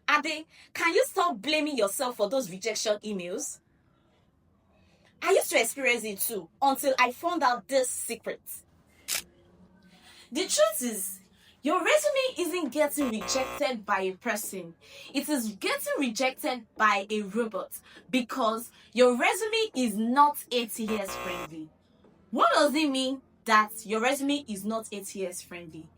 Ade, can you stop blaming yourself for those rejection emails? I used to experience it too until I found out this secret. The truth is, your resume isn't getting rejected by a person. It is getting rejected by a robot because your resume is not ATS friendly. What does it mean that your resume is not ATS friendly?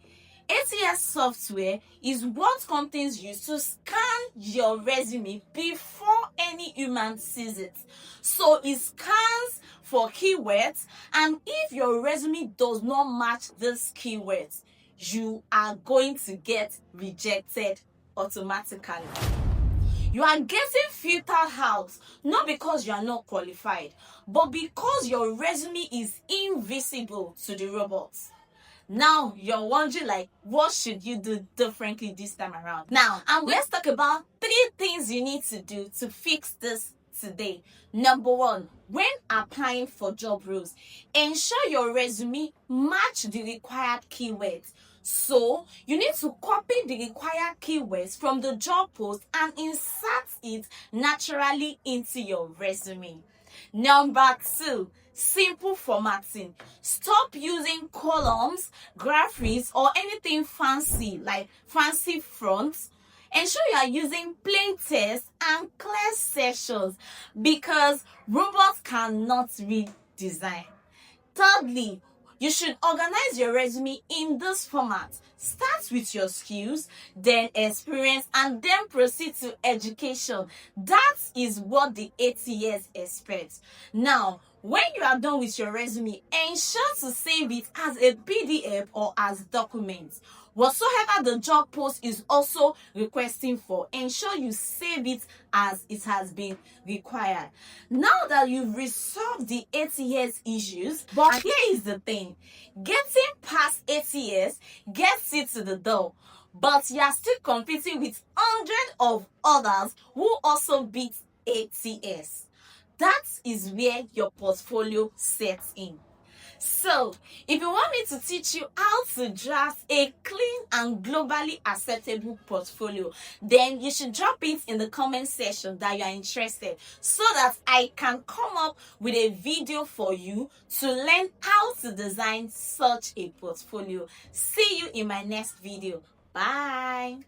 ATS software is what companies use to scan your resume before any human sees it. So it scans for keywords, and if your resume does not match these keywords, you are going to get rejected automatically. You are getting filtered out not because you are not qualified, but because your resume is invisible to the robots. Now you're wondering, like, what should you do differently this time around? Now, and let's talk about 3 things you need to do to fix this today. Number 1, when applying for job roles, ensure your resume match the required keywords. So you need to copy the required keywords from the job post and insert it naturally into your resume. Number 2, simple formatting. Stop using columns, graphics, or anything fancy like fancy fonts. Ensure you are using plain text and clear sections because robots cannot read design. Thirdly, you should organize your resume in this format. Start with your skills, then experience, and then proceed to education. That is what the ATS expects. Now, when you are done with your resume, ensure to save it as a PDF or as documents. Whatsoever the job post is also requesting for, ensure you save it as it has been required. Now that you've resolved the ATS issues, but here is the thing, getting past ATS gets it to the door, but you are still competing with hundreds of others who also beat ATS. That is where your portfolio sets in. So, if you want me to teach you how to draft a clean and globally acceptable portfolio, then you should drop it in the comment section that you are interested so that I can come up with a video for you to learn how to design such a portfolio. See you in my next video. Bye.